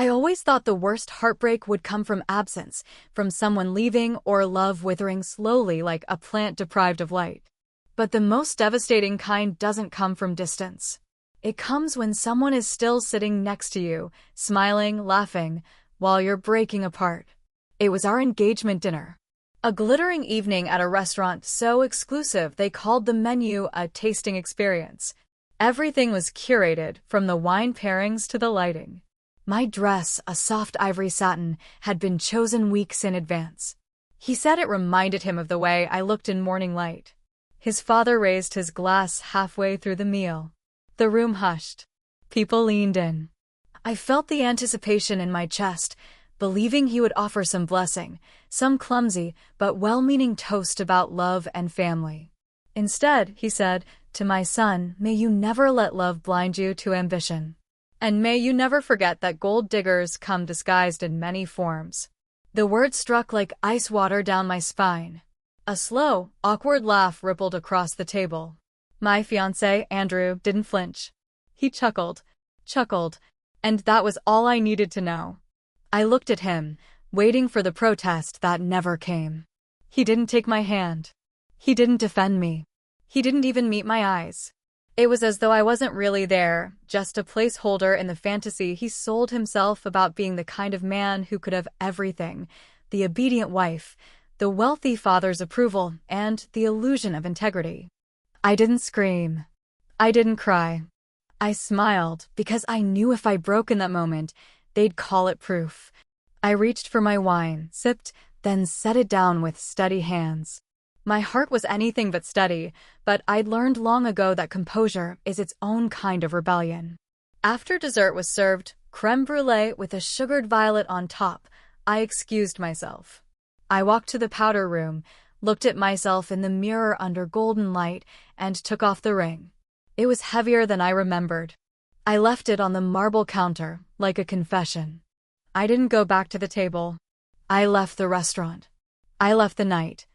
I always thought the worst heartbreak would come from absence, from someone leaving or love withering slowly like a plant deprived of light. But the most devastating kind doesn't come from distance. It comes when someone is still sitting next to you, smiling, laughing, while you're breaking apart. It was our engagement dinner. A glittering evening at a restaurant so exclusive they called the menu a tasting experience. Everything was curated, from the wine pairings to the lighting. My dress, a soft ivory satin, had been chosen weeks in advance. He said it reminded him of the way I looked in morning light. His father raised his glass halfway through the meal. The room hushed. People leaned in. I felt the anticipation in my chest, believing he would offer some blessing, some clumsy but well-meaning toast about love and family. Instead, he said, "To my son, may you never let love blind you to ambition. And may you never forget that gold diggers come disguised in many forms." The words struck like ice water down my spine. A slow, awkward laugh rippled across the table. My fiancé, Andrew, didn't flinch. He chuckled, and that was all I needed to know. I looked at him, waiting for the protest that never came. He didn't take my hand. He didn't defend me. He didn't even meet my eyes. It was as though I wasn't really there, just a placeholder in the fantasy he sold himself about being the kind of man who could have everything: the obedient wife, the wealthy father's approval, and the illusion of integrity. I didn't scream. I didn't cry. I smiled, because I knew if I broke in that moment, they'd call it proof. I reached for my wine, sipped, then set it down with steady hands. My heart was anything but steady, but I'd learned long ago that composure is its own kind of rebellion. After dessert was served, crème brûlée with a sugared violet on top, I excused myself. I walked to the powder room, looked at myself in the mirror under golden light, and took off the ring. It was heavier than I remembered. I left it on the marble counter, like a confession. I didn't go back to the table. I left the restaurant. I left the night.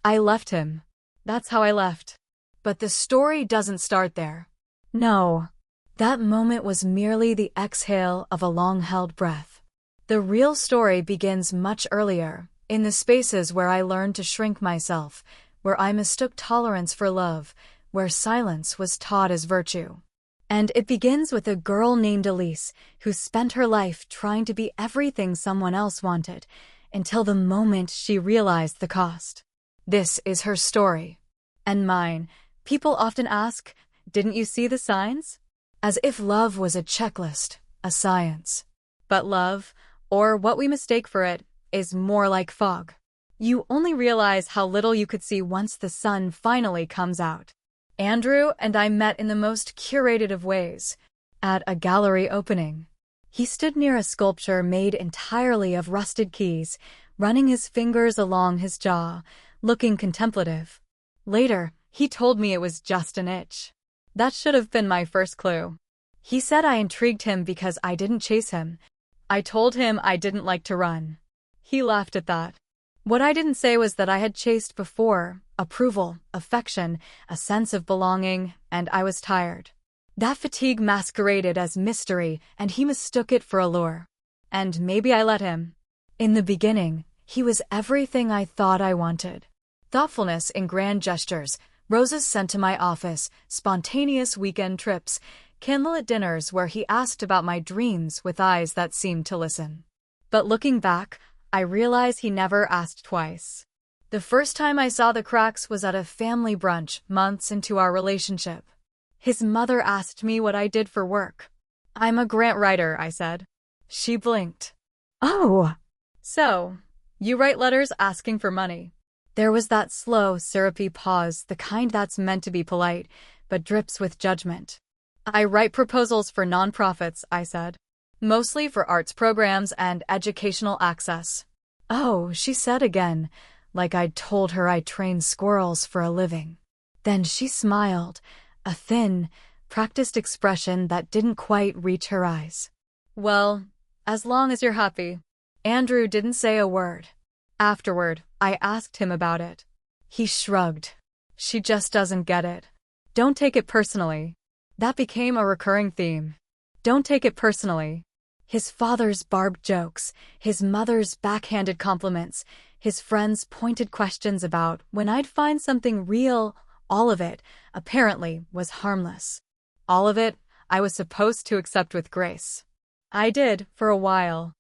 I left him. That's how I left. But the story doesn't start there. No. That moment was merely the exhale of a long-held breath. The real story begins much earlier, in the spaces where I learned to shrink myself, where I mistook tolerance for love, where silence was taught as virtue. And it begins with a girl named Elise, who spent her life trying to be everything someone else wanted, until the moment she realized the cost. This is her story. And mine. People often ask, "Didn't you see the signs?" As if love was a checklist, a science. But love, or what we mistake for it, is more like fog. You only realize how little you could see once the sun finally comes out. Andrew and I met in the most curated of ways, at a gallery opening. He stood near a sculpture made entirely of rusted keys, running his fingers along his jaw, looking contemplative. Later, he told me it was just an itch. That should have been my first clue. He said I intrigued him because I didn't chase him. I told him I didn't like to run. He laughed at that. What I didn't say was that I had chased before: approval, affection, a sense of belonging, and I was tired. That fatigue masqueraded as mystery, and he mistook it for allure. And maybe I let him. In the beginning, he was everything I thought I wanted. Thoughtfulness in grand gestures, roses sent to my office, spontaneous weekend trips, candlelit dinners where he asked about my dreams with eyes that seemed to listen. But looking back, I realize he never asked twice. The first time I saw the cracks was at a family brunch months into our relationship. His mother asked me what I did for work. "I'm a grant writer," I said. She blinked. "Oh. So, you write letters asking for money?" There was that slow, syrupy pause, the kind that's meant to be polite, but drips with judgment. "I write proposals for nonprofits," I said. "Mostly for arts programs and educational access." "Oh," she said again, like I'd told her I trained squirrels for a living. Then she smiled, a thin, practiced expression that didn't quite reach her eyes. "Well, as long as you're happy." Andrew didn't say a word. Afterward, I asked him about it. He shrugged. "She just doesn't get it. Don't take it personally." That became a recurring theme. Don't take it personally. His father's barbed jokes, his mother's backhanded compliments, his friends' pointed questions about when I'd find something real, all of it, apparently, was harmless. All of it, I was supposed to accept with grace. I did, for a while.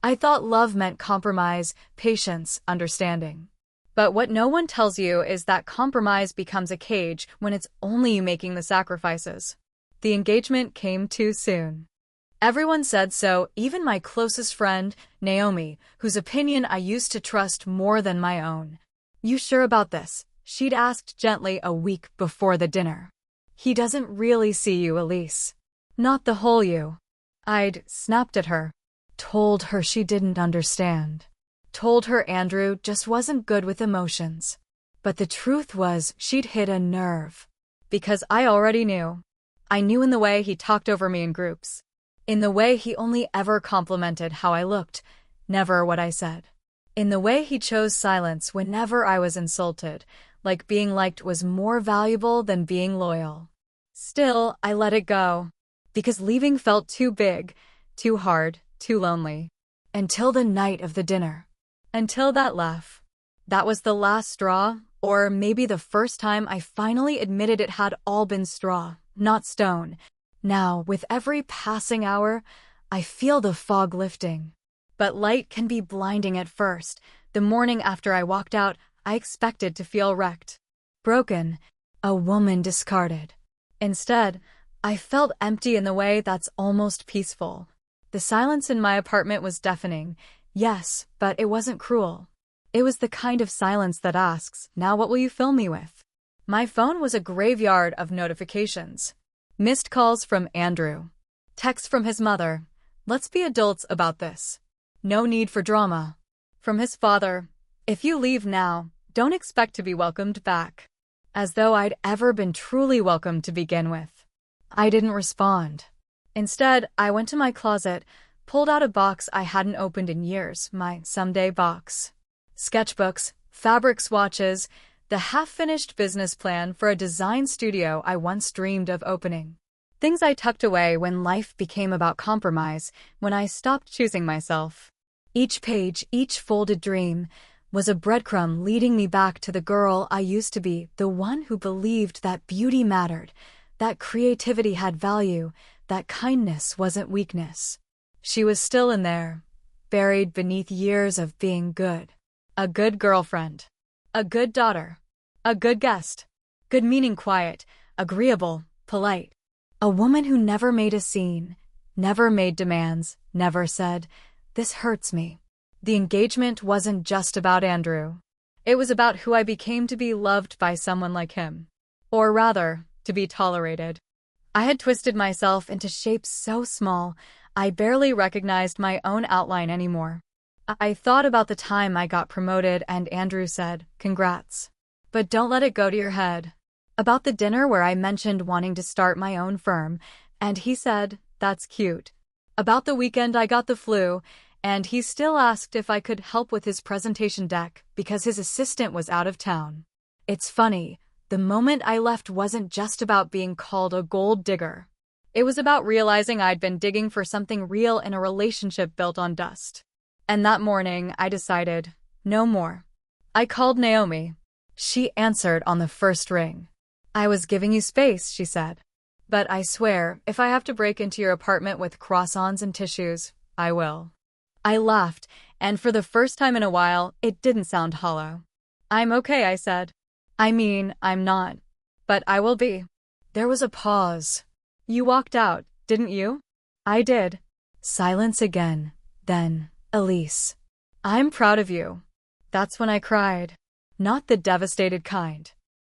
I thought love meant compromise, patience, understanding. But what no one tells you is that compromise becomes a cage when it's only you making the sacrifices. The engagement came too soon. Everyone said so, even my closest friend, Naomi, whose opinion I used to trust more than my own. "You sure about this?" she'd asked gently a week before the dinner. "He doesn't really see you, Elise. Not the whole you." I'd snapped at her. Told her she didn't understand. Told her Andrew just wasn't good with emotions. But the truth was, she'd hit a nerve. Because I already knew. I knew in the way he talked over me in groups. In the way he only ever complimented how I looked, never what I said. In the way he chose silence whenever I was insulted, like being liked was more valuable than being loyal. Still, I let it go. Because leaving felt too big, too hard, too lonely. Until the night of the dinner. Until that laugh. That was the last straw, or maybe the first time I finally admitted it had all been straw, not stone. Now, with every passing hour, I feel the fog lifting. But light can be blinding at first. The morning after I walked out, I expected to feel wrecked. Broken. A woman discarded. Instead, I felt empty in the way that's almost peaceful. The silence in my apartment was deafening, yes, but it wasn't cruel. It was the kind of silence that asks, "Now what will you fill me with?" My phone was a graveyard of notifications. Missed calls from Andrew. Texts from his mother. "Let's be adults about this. No need for drama." From his father. "If you leave now, don't expect to be welcomed back." As though I'd ever been truly welcomed to begin with. I didn't respond. Instead, I went to my closet, pulled out a box I hadn't opened in years, my someday box. Sketchbooks, fabric swatches, the half-finished business plan for a design studio I once dreamed of opening. Things I tucked away when life became about compromise, when I stopped choosing myself. Each page, each folded dream, was a breadcrumb leading me back to the girl I used to be, the one who believed that beauty mattered, that creativity had value, that kindness wasn't weakness. She was still in there, buried beneath years of being good. A good girlfriend. A good daughter. A good guest. Good meaning quiet, agreeable, polite. A woman who never made a scene, never made demands, never said, "This hurts me." The engagement wasn't just about Andrew. It was about who I became to be loved by someone like him. Or rather, to be tolerated. I had twisted myself into shapes so small, I barely recognized my own outline anymore. I thought about the time I got promoted and Andrew said, "Congrats. But don't let it go to your head." About the dinner where I mentioned wanting to start my own firm, and he said, "That's cute." About the weekend I got the flu, and he still asked if I could help with his presentation deck because his assistant was out of town. It's funny, the moment I left wasn't just about being called a gold digger. It was about realizing I'd been digging for something real in a relationship built on dust. And that morning, I decided, no more. I called Naomi. She answered on the first ring. "I was giving you space," she said. "But I swear, if I have to break into your apartment with croissants and tissues, I will." I laughed, and for the first time in a while, it didn't sound hollow. "I'm okay," I said. "I mean, I'm not. But I will be." There was a pause. "You walked out, didn't you?" "I did." Silence again. Then, "Elise, I'm proud of you." That's when I cried. Not the devastated kind.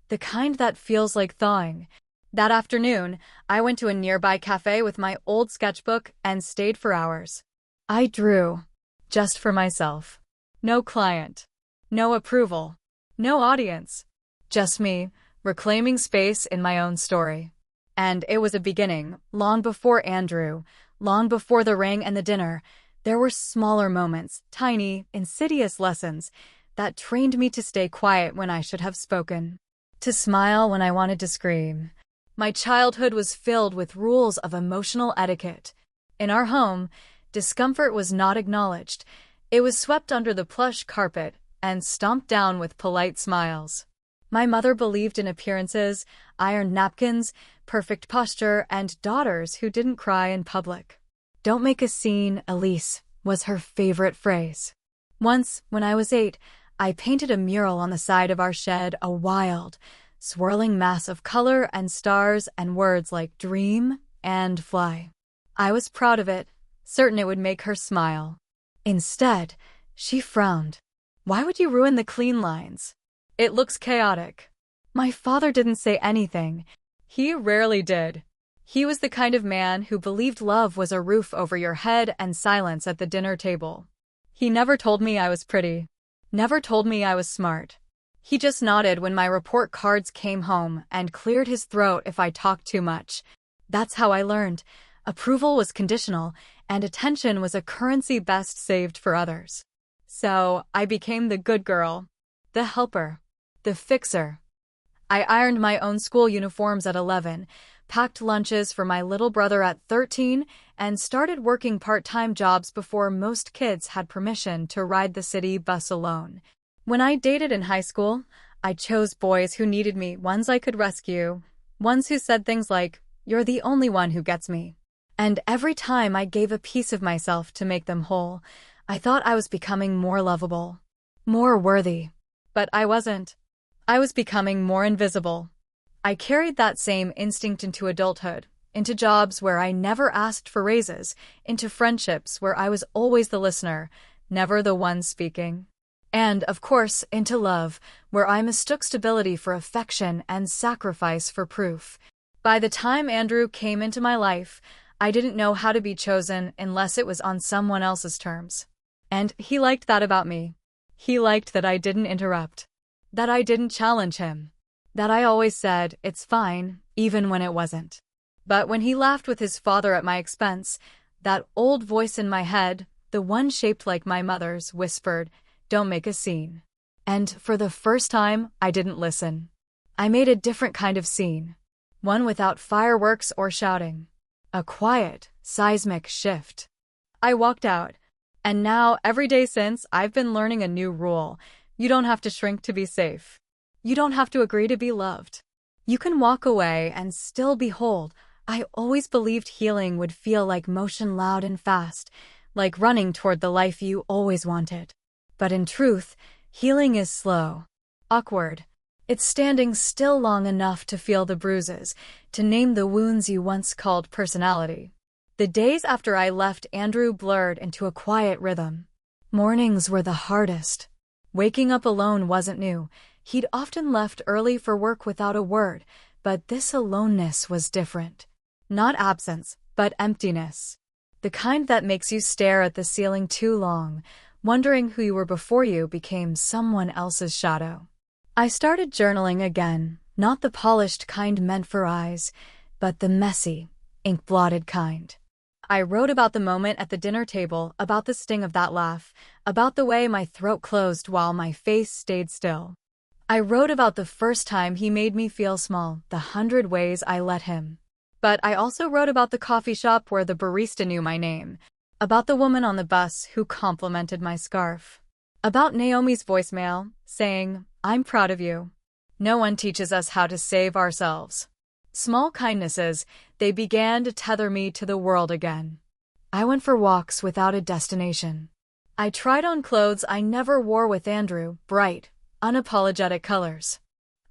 The kind that feels like thawing. That afternoon, I went to a nearby cafe with my old sketchbook and stayed for hours. I drew. Just for myself. No client. No approval. No audience. Just me, reclaiming space in my own story. And it was a beginning, long before Andrew, long before the ring and the dinner. There were smaller moments, tiny, insidious lessons, that trained me to stay quiet when I should have spoken. To smile when I wanted to scream. My childhood was filled with rules of emotional etiquette. In our home, Discomfort was not acknowledged. It was swept under the plush carpet and stomped down with polite smiles. My mother believed in appearances, ironed napkins, perfect posture, and daughters who didn't cry in public. "Don't make a scene, Elise," was her favorite phrase. Once, when I was 8, I painted a mural on the side of our shed, a wild, swirling mass of color and stars and words like dream and fly. I was proud of it, certain it would make her smile. Instead, she frowned. "Why would you ruin the clean lines? It looks chaotic." My father didn't say anything. He rarely did. He was the kind of man who believed love was a roof over your head and silence at the dinner table. He never told me I was pretty. Never told me I was smart. He just nodded when my report cards came home and cleared his throat if I talked too much. That's how I learned. Approval was conditional, and attention was a currency best saved for others. So I became the good girl, the helper, the fixer. I ironed my own school uniforms at 11, packed lunches for my little brother at 13, and started working part-time jobs before most kids had permission to ride the city bus alone. When I dated in high school, I chose boys who needed me, ones I could rescue, ones who said things like, "You're the only one who gets me." And every time I gave a piece of myself to make them whole, I thought I was becoming more lovable, more worthy. But I wasn't. I was becoming more invisible. I carried that same instinct into adulthood, into jobs where I never asked for raises, into friendships where I was always the listener, never the one speaking. And, of course, into love, where I mistook stability for affection and sacrifice for proof. By the time Andrew came into my life, I didn't know how to be chosen unless it was on someone else's terms. And he liked that about me. He liked that I didn't interrupt, that I didn't challenge him, that I always said, "It's fine," even when it wasn't. But when he laughed with his father at my expense, that old voice in my head, the one shaped like my mother's, whispered, "Don't make a scene." And for the first time, I didn't listen. I made a different kind of scene, one without fireworks or shouting. A quiet, seismic shift. I walked out, and now, every day since, I've been learning a new rule. You don't have to shrink to be safe. You don't have to agree to be loved. You can walk away and still be whole. I always believed healing would feel like motion, loud and fast, like running toward the life you always wanted. But in truth, healing is slow, awkward. It's standing still long enough to feel the bruises, to name the wounds you once called personality. The days after I left Andrew blurred into a quiet rhythm. Mornings were the hardest. Waking up alone wasn't new. He'd often left early for work without a word, but this aloneness was different. Not absence, but emptiness. The kind that makes you stare at the ceiling too long, wondering who you were before you became someone else's shadow. I started journaling again, not the polished kind meant for eyes, but the messy, ink-blotted kind. I wrote about the moment at the dinner table, about the sting of that laugh, about the way my throat closed while my face stayed still. I wrote about the first time he made me feel small, the 100 ways I let him. But I also wrote about the coffee shop where the barista knew my name, about the woman on the bus who complimented my scarf, about Naomi's voicemail saying, "I'm proud of you." No one teaches us how to save ourselves. Small kindnesses, they began to tether me to the world again. I went for walks without a destination. I tried on clothes I never wore with Andrew, bright, unapologetic colors.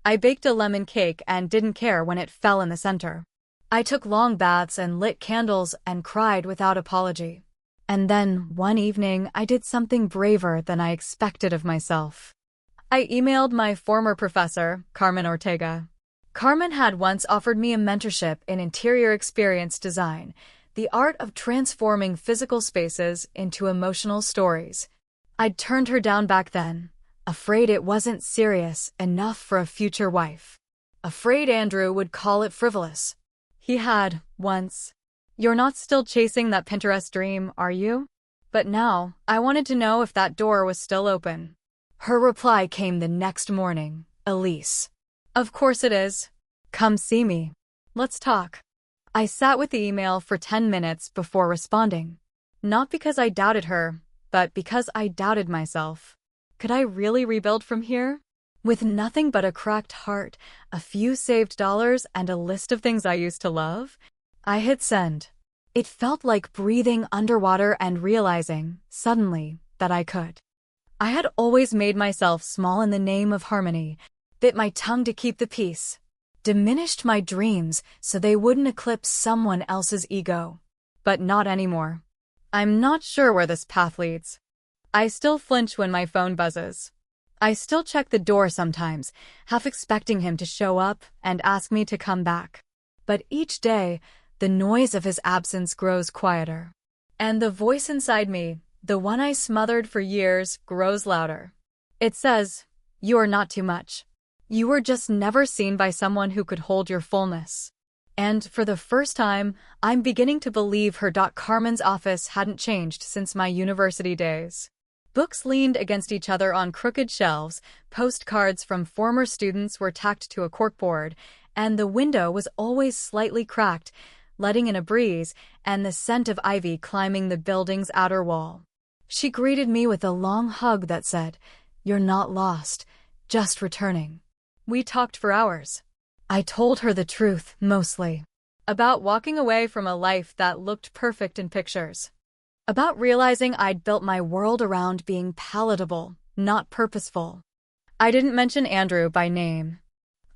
I baked a lemon cake and didn't care when it fell in the center. I took long baths and lit candles and cried without apology. And then, one evening, I did something braver than I expected of myself. I emailed my former professor, Carmen Ortega. Carmen had once offered me a mentorship in interior experience design, the art of transforming physical spaces into emotional stories. I'd turned her down back then, afraid it wasn't serious enough for a future wife. Afraid Andrew would call it frivolous. He had, once. "You're not still chasing that Pinterest dream, are you?" But now, I wanted to know if that door was still open. Her reply came the next morning, "Elise. Of course it is. Come see me. Let's talk." I sat with the email for 10 minutes before responding. Not because I doubted her, but because I doubted myself. Could I really rebuild from here? With nothing but a cracked heart, a few saved dollars, and a list of things I used to love? I hit send. It felt like breathing underwater and realizing, suddenly, that I could. I had always made myself small in the name of harmony, bit my tongue to keep the peace, diminished my dreams so they wouldn't eclipse someone else's ego. But not anymore. I'm not sure where this path leads. I still flinch when my phone buzzes. I still check the door sometimes, half expecting him to show up and ask me to come back. But each day, the noise of his absence grows quieter. And the voice inside me, the one I smothered for years, grows louder. It says, "You are not too much. You were just never seen by someone who could hold your fullness." And for the first time, I'm beginning to believe her. Carmen's office hadn't changed since my university days. Books leaned against each other on crooked shelves, postcards from former students were tacked to a corkboard, and the window was always slightly cracked, letting in a breeze and the scent of ivy climbing the building's outer wall. She greeted me with a long hug that said, "You're not lost, just returning." We talked for hours. I told her the truth, mostly. About walking away from a life that looked perfect in pictures. About realizing I'd built my world around being palatable, not purposeful. I didn't mention Andrew by name.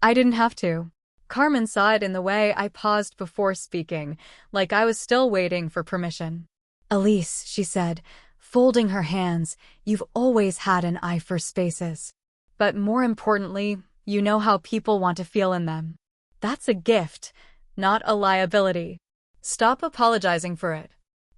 I didn't have to. Carmen saw it in the way I paused before speaking, like I was still waiting for permission. "Elise," she said, folding her hands, "you've always had an eye for spaces. But more importantly, you know how people want to feel in them. That's a gift, not a liability. Stop apologizing for it."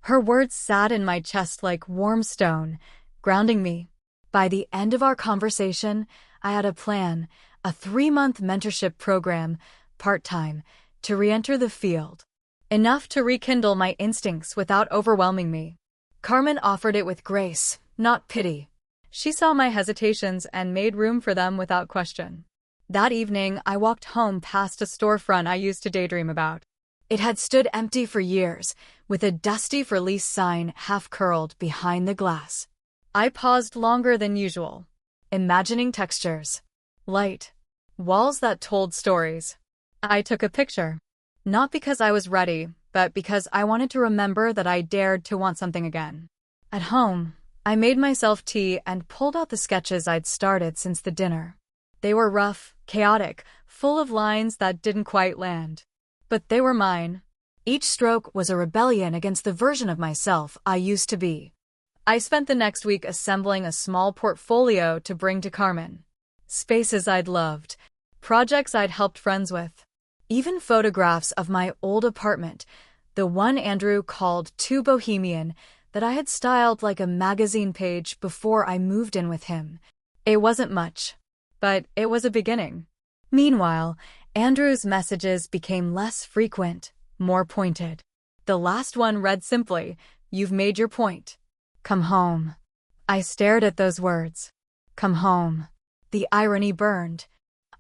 Her words sat in my chest like warm stone, grounding me. By the end of our conversation, I had a plan, a 3-month mentorship program, part-time, to re-enter the field. Enough to rekindle my instincts without overwhelming me. Carmen offered it with grace, not pity. She saw my hesitations and made room for them without question. That evening, I walked home past a storefront I used to daydream about. It had stood empty for years, with a dusty for lease sign half-curled behind the glass. I paused longer than usual, imagining textures, light, walls that told stories. I took a picture. Not because I was ready, but because I wanted to remember that I dared to want something again. At home, I made myself tea and pulled out the sketches I'd started since the dinner. They were rough, chaotic, full of lines that didn't quite land. But they were mine. Each stroke was a rebellion against the version of myself I used to be. I spent the next week assembling a small portfolio to bring to Carmen. Spaces I'd loved, projects I'd helped friends with, even photographs of my old apartment, the one Andrew called too bohemian, that I had styled like a magazine page before I moved in with him. It wasn't much, but it was a beginning. Meanwhile, Andrew's messages became less frequent, more pointed. The last one read simply, "You've made your point. Come home." I stared at those words. Come home. The irony burned.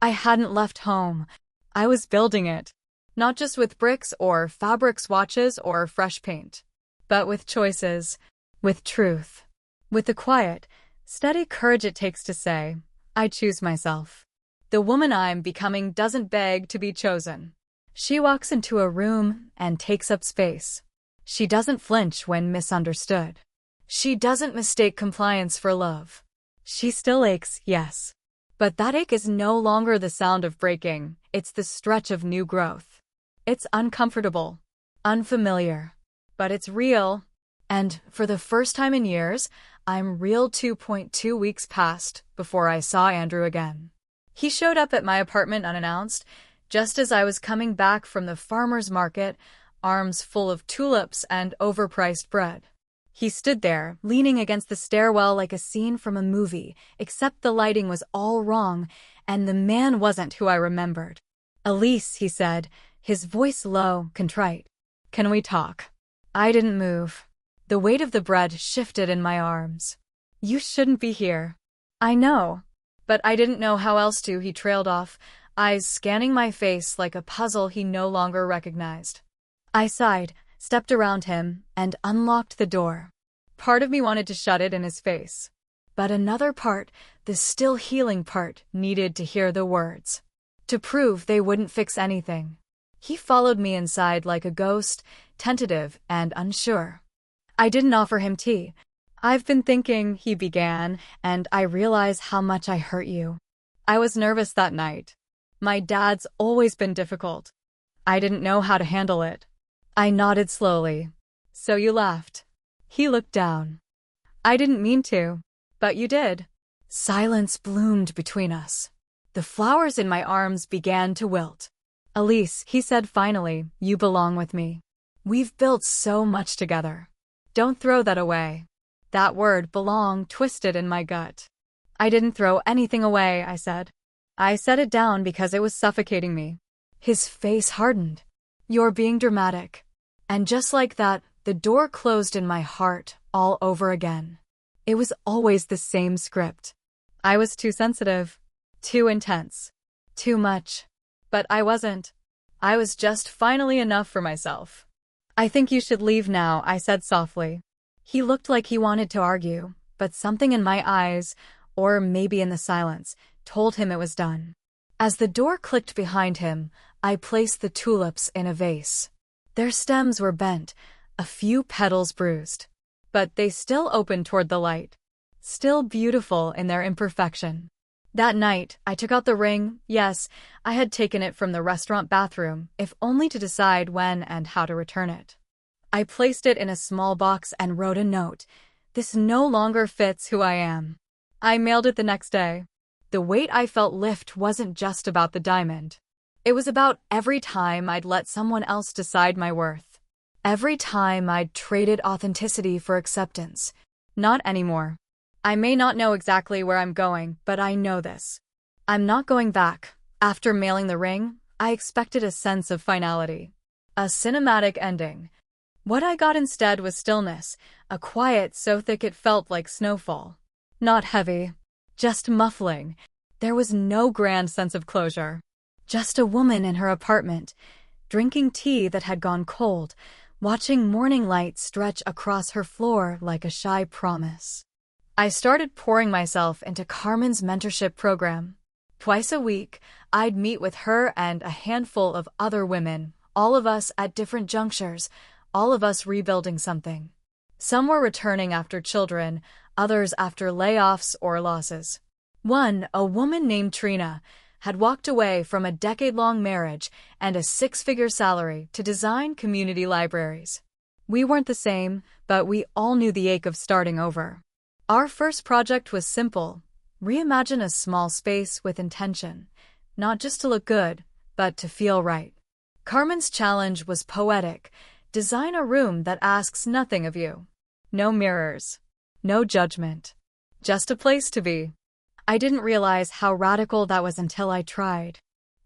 I hadn't left home. I was building it. Not just with bricks or fabric swatches or fresh paint, but with choices, with truth, with the quiet, steady courage it takes to say, "I choose myself." The woman I'm becoming doesn't beg to be chosen. She walks into a room and takes up space. She doesn't flinch when misunderstood. She doesn't mistake compliance for love. She still aches, yes. But that ache is no longer the sound of breaking, it's the stretch of new growth. It's uncomfortable, unfamiliar, but it's real. And for the first time in years, I'm real. 2.2 weeks passed before I saw Andrew again. He showed up at my apartment unannounced, just as I was coming back from the farmer's market, arms full of tulips and overpriced bread. He stood there, leaning against the stairwell like a scene from a movie, except the lighting was all wrong, and the man wasn't who I remembered. "Elise," he said, his voice low, contrite. "Can we talk?" I didn't move. The weight of the bread shifted in my arms. "You shouldn't be here." "I know. But I didn't know how else to," he trailed off, eyes scanning my face like a puzzle he no longer recognized. I sighed, stepped around him, and unlocked the door. Part of me wanted to shut it in his face. But another part, the still healing part, needed to hear the words. To prove they wouldn't fix anything. He followed me inside like a ghost, tentative and unsure. I didn't offer him tea. "I've been thinking," he began, "and I realize how much I hurt you." I was nervous that night. My dad's always been difficult. I didn't know how to handle it. I nodded slowly. "So you laughed?" He looked down. "I didn't mean to, but you did." Silence bloomed between us. The flowers in my arms began to wilt. "Elise," he said finally, "you belong with me. We've built so much together. Don't throw that away." That word, belong, twisted in my gut. "I didn't throw anything away," I said. "I set it down because it was suffocating me." His face hardened. "You're being dramatic." And just like that, the door closed in my heart all over again. It was always the same script. I was too sensitive, too intense, too much. But I wasn't. I was just finally enough for myself. "I think you should leave now," I said softly. He looked like he wanted to argue, but something in my eyes, or maybe in the silence, told him it was done. As the door clicked behind him, I placed the tulips in a vase. Their stems were bent, a few petals bruised. But they still opened toward the light. Still beautiful in their imperfection. That night, I took out the ring. Yes, I had taken it from the restaurant bathroom, if only to decide when and how to return it. I placed it in a small box and wrote a note. "This no longer fits who I am." I mailed it the next day. The weight I felt lift wasn't just about the diamond. It was about every time I'd let someone else decide my worth. Every time I'd traded authenticity for acceptance. Not anymore. I may not know exactly where I'm going, but I know this. I'm not going back. After mailing the ring, I expected a sense of finality. A cinematic ending. What I got instead was stillness, a quiet so thick it felt like snowfall. Not heavy. Just muffling. There was no grand sense of closure. Just a woman in her apartment, drinking tea that had gone cold, watching morning light stretch across her floor like a shy promise. I started pouring myself into Carmen's mentorship program. Twice a week, I'd meet with her and a handful of other women, all of us at different junctures, all of us rebuilding something. Some were returning after children, others after layoffs or losses. One, a woman named Trina, had walked away from a decade-long marriage and a six-figure salary to design community libraries. We weren't the same, but we all knew the ache of starting over. Our first project was simple. Reimagine a small space with intention, not just to look good, but to feel right. Carmen's challenge was poetic. Design a room that asks nothing of you. No mirrors. No judgment. Just a place to be. I didn't realize how radical that was until I tried.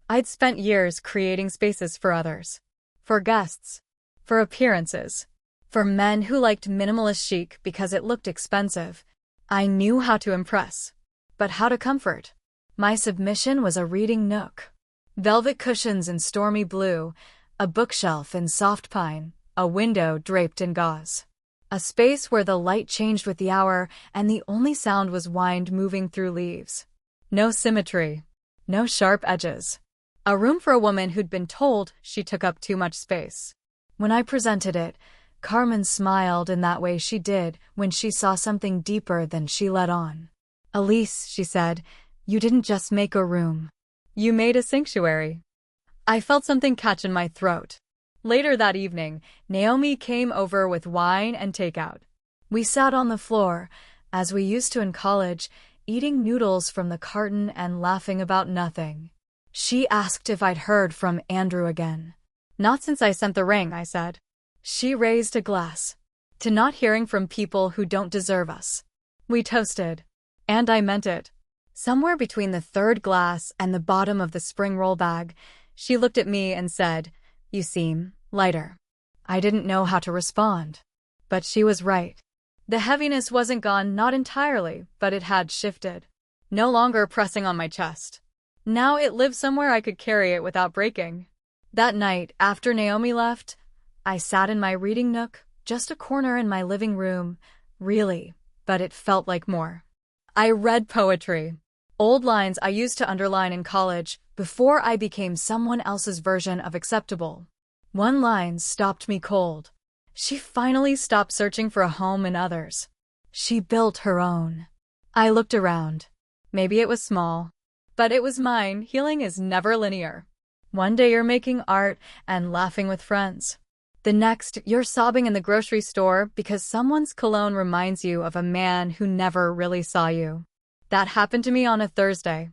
I'd spent years creating spaces for others. For guests. For appearances. For men who liked minimalist chic because it looked expensive. I knew how to impress. But how to comfort? My submission was a reading nook. Velvet cushions in stormy blue, a bookshelf in soft pine, a window draped in gauze. A space where the light changed with the hour and the only sound was wind moving through leaves. No symmetry. No sharp edges. A room for a woman who'd been told she took up too much space. When I presented it, Carmen smiled in that way she did when she saw something deeper than she let on. "Elise," she said, "you didn't just make a room. You made a sanctuary." I felt something catch in my throat. Later that evening, Naomi came over with wine and takeout. We sat on the floor, as we used to in college, eating noodles from the carton and laughing about nothing. She asked if I'd heard from Andrew again. "Not since I sent the ring," I said. She raised a glass. "To not hearing from people who don't deserve us." We toasted. And I meant it. Somewhere between the third glass and the bottom of the spring roll bag, she looked at me and said, "You seem lighter." I didn't know how to respond. But she was right. The heaviness wasn't gone, not entirely, but it had shifted. No longer pressing on my chest. Now it lived somewhere I could carry it without breaking. That night, after Naomi left, I sat in my reading nook, just a corner in my living room, really, but it felt like more. I read poetry. Old lines I used to underline in college before I became someone else's version of acceptable. One line stopped me cold. She finally stopped searching for a home in others. She built her own. I looked around. Maybe it was small, but it was mine. Healing is never linear. One day you're making art and laughing with friends. The next, you're sobbing in the grocery store because someone's cologne reminds you of a man who never really saw you. That happened to me on a Thursday.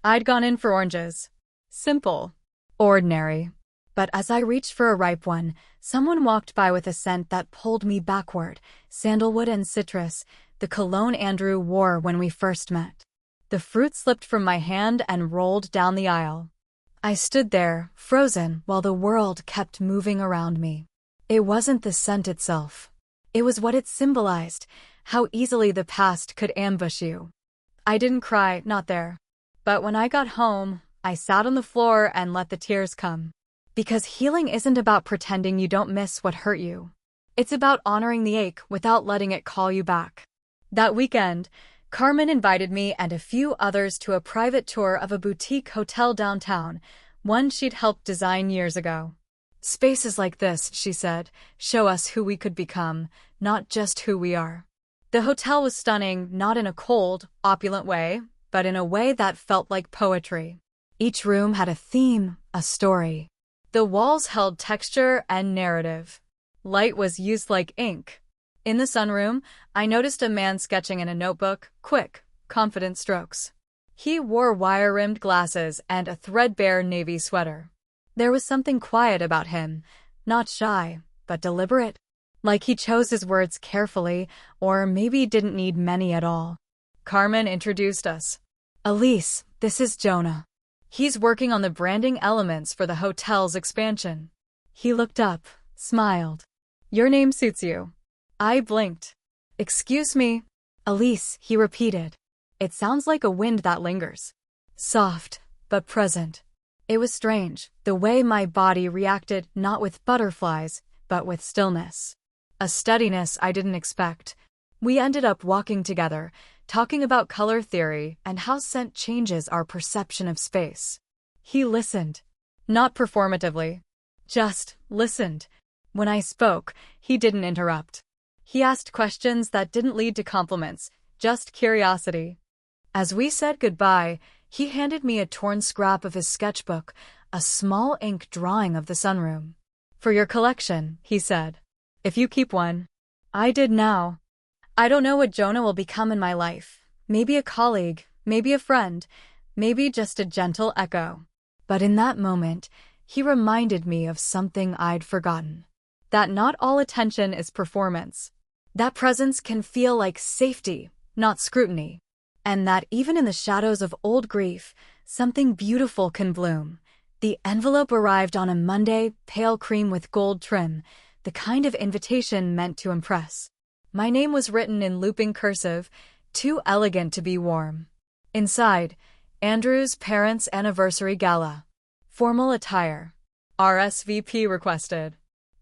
I'd gone in for oranges. Simple. Ordinary. But as I reached for a ripe one, someone walked by with a scent that pulled me backward, sandalwood and citrus, the cologne Andrew wore when we first met. The fruit slipped from my hand and rolled down the aisle. I stood there, frozen, while the world kept moving around me. It wasn't the scent itself. It was what it symbolized, how easily the past could ambush you. I didn't cry, not there. But when I got home, I sat on the floor and let the tears come. Because healing isn't about pretending you don't miss what hurt you. It's about honoring the ache without letting it call you back. That weekend, Carmen invited me and a few others to a private tour of a boutique hotel downtown, one she'd helped design years ago. Spaces like this, she said, show us who we could become, not just who we are. The hotel was stunning, not in a cold, opulent way, but in a way that felt like poetry. Each room had a theme, a story. The walls held texture and narrative. Light was used like ink. In the sunroom, I noticed a man sketching in a notebook, quick, confident strokes. He wore wire-rimmed glasses and a threadbare navy sweater. There was something quiet about him, not shy, but deliberate. Like he chose his words carefully, or maybe didn't need many at all. Carmen introduced us. Elise, this is Jonah. He's working on the branding elements for the hotel's expansion. He looked up, smiled. Your name suits you. I blinked. Excuse me. Elise, he repeated. It sounds like a wind that lingers. Soft, but present. It was strange, the way my body reacted not with butterflies, but with stillness. A steadiness I didn't expect. We ended up walking together, talking about color theory and how scent changes our perception of space. He listened. Not performatively. Just listened. When I spoke, he didn't interrupt. He asked questions that didn't lead to compliments, just curiosity. As we said goodbye, he handed me a torn scrap of his sketchbook, a small ink drawing of the sunroom. For your collection, he said. If you keep one. I did now. I don't know what Jonah will become in my life. Maybe a colleague, maybe a friend, maybe just a gentle echo. But in that moment, he reminded me of something I'd forgotten. That not all attention is performance. That presence can feel like safety, not scrutiny. And that even in the shadows of old grief, something beautiful can bloom. The envelope arrived on a Monday, pale cream with gold trim, the kind of invitation meant to impress. My name was written in looping cursive, too elegant to be warm. Inside, Andrew's parents' anniversary gala. Formal attire. RSVP requested.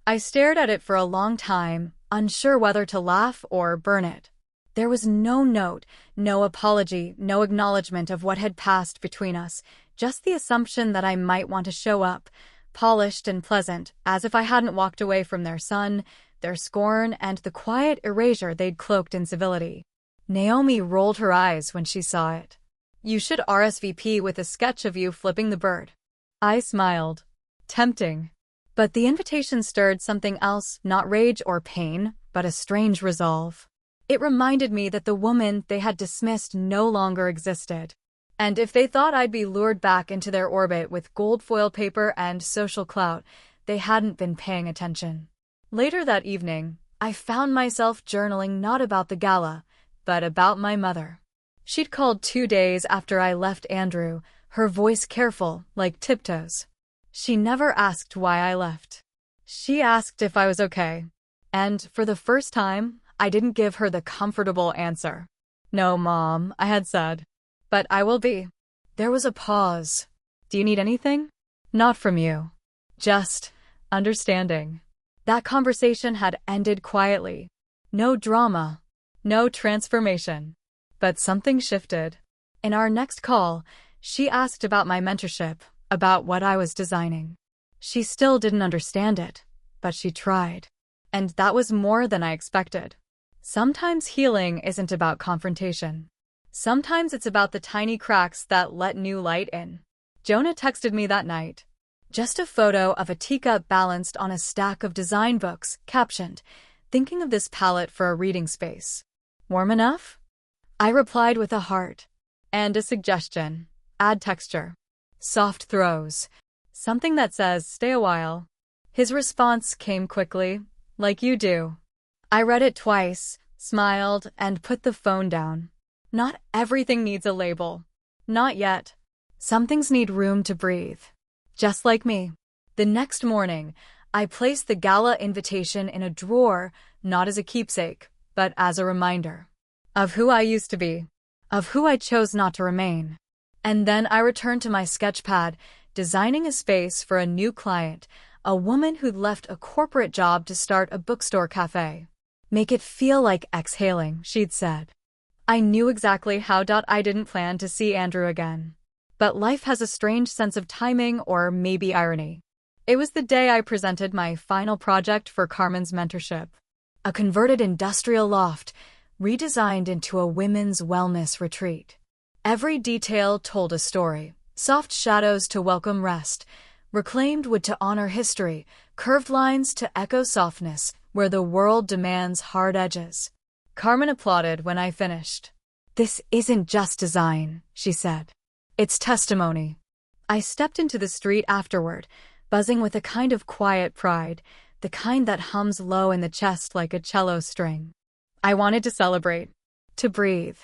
I stared at it for a long time, unsure whether to laugh or burn it. There was no note, no apology, no acknowledgement of what had passed between us, just the assumption that I might want to show up, polished and pleasant, as if I hadn't walked away from their son, their scorn, and the quiet erasure they'd cloaked in civility. Naomi rolled her eyes when she saw it. You should RSVP with a sketch of you flipping the bird. I smiled. Tempting. But the invitation stirred something else, not rage or pain, but a strange resolve. It reminded me that the woman they had dismissed no longer existed. And if they thought I'd be lured back into their orbit with gold foil paper and social clout, they hadn't been paying attention. Later that evening, I found myself journaling not about the gala, but about my mother. She'd called 2 days after I left Andrew, her voice careful, like tiptoes. She never asked why I left. She asked if I was okay. And for the first time, I didn't give her the comfortable answer. No, Mom, I had said. But I will be. There was a pause. Do you need anything? Not from you. Just understanding. That conversation had ended quietly. No drama, no transformation. But something shifted. In our next call, she asked about my mentorship, about what I was designing. She still didn't understand it, but she tried. And that was more than I expected. Sometimes healing isn't about confrontation. Sometimes it's about the tiny cracks that let new light in. Jonah texted me that night. Just a photo of a teacup balanced on a stack of design books, captioned, "Thinking of this palette for a reading space. Warm enough?" I replied with a heart. And a suggestion. Add texture. Soft throws. Something that says, "Stay a while." His response came quickly, like you do. I read it twice, smiled, and put the phone down. Not everything needs a label. Not yet. Some things need room to breathe. Just like me. The next morning, I placed the gala invitation in a drawer, not as a keepsake, but as a reminder. Of who I used to be. Of who I chose not to remain. And then I returned to my sketchpad, designing a space for a new client, a woman who'd left a corporate job to start a bookstore cafe. "Make it feel like exhaling," she'd said. I knew exactly how. I didn't plan to see Andrew again. But life has a strange sense of timing, or maybe irony. It was the day I presented my final project for Carmen's mentorship. A converted industrial loft, redesigned into a women's wellness retreat. Every detail told a story. Soft shadows to welcome rest, reclaimed wood to honor history, curved lines to echo softness where the world demands hard edges. Carmen applauded when I finished. "This isn't just design," she said. "It's testimony." I stepped into the street afterward, buzzing with a kind of quiet pride, the kind that hums low in the chest like a cello string. I wanted to celebrate, to breathe,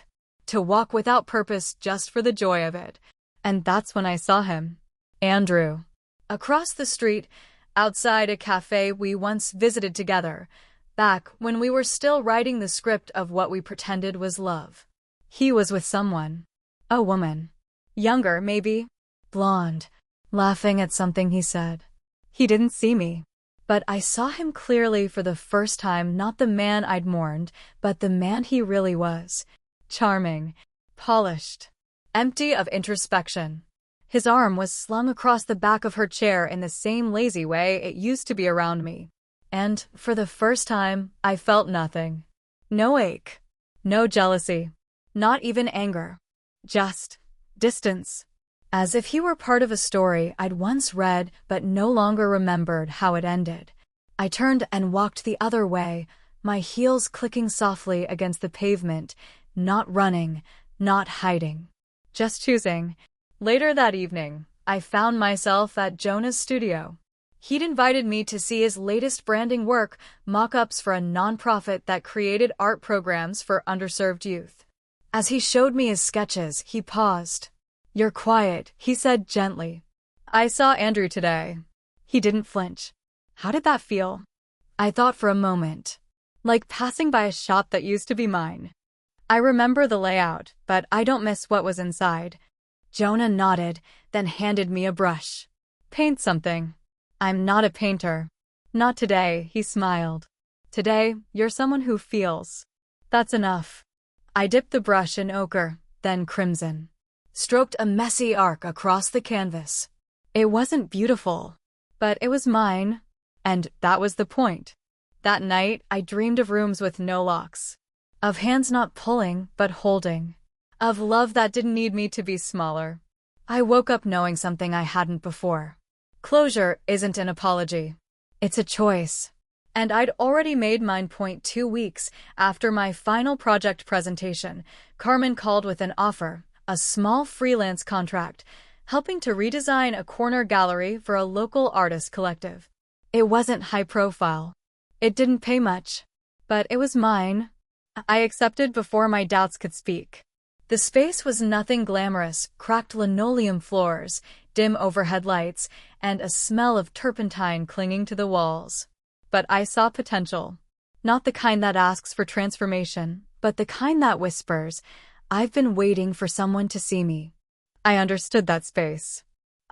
to walk without purpose just for the joy of it. And that's when I saw him. Andrew. Across the street, outside a cafe we once visited together, back when we were still writing the script of what we pretended was love. He was with someone. A woman. Younger, maybe. Blonde. Laughing at something he said. He didn't see me. But I saw him clearly for the first time, not the man I'd mourned, but the man he really was. Charming. Polished. Empty of introspection. His arm was slung across the back of her chair in the same lazy way it used to be around me. And, for the first time, I felt nothing. No ache. No jealousy. Not even anger. Just distance. As if he were part of a story I'd once read but no longer remembered how it ended. I turned and walked the other way, my heels clicking softly against the pavement, not running, not hiding. Just choosing. Later that evening, I found myself at Jonah's studio. He'd invited me to see his latest branding work, mock-ups for a nonprofit that created art programs for underserved youth. As he showed me his sketches, he paused. "You're quiet," he said gently. "I saw Andrew today." He didn't flinch. How did that feel? I thought for a moment. Like passing by a shop that used to be mine. I remember the layout, but I don't miss what was inside. Jonah nodded, then handed me a brush. "Paint something." "I'm not a painter." "Not today," he smiled. "Today, you're someone who feels." "That's enough." I dipped the brush in ochre, then crimson. Stroked a messy arc across the canvas. It wasn't beautiful, but it was mine, and that was the point. That night, I dreamed of rooms with no locks. Of hands not pulling, but holding. Of love that didn't need me to be smaller. I woke up knowing something I hadn't before. Closure isn't an apology. It's a choice. And I'd already made mine. 2 weeks after my final project presentation, Carmen called with an offer, a small freelance contract, helping to redesign a corner gallery for a local artist collective. It wasn't high profile. It didn't pay much. But it was mine. I accepted before my doubts could speak. The space was nothing glamorous, cracked linoleum floors, dim overhead lights, and a smell of turpentine clinging to the walls. But I saw potential. Not the kind that asks for transformation, but the kind that whispers, "I've been waiting for someone to see me." I understood that space.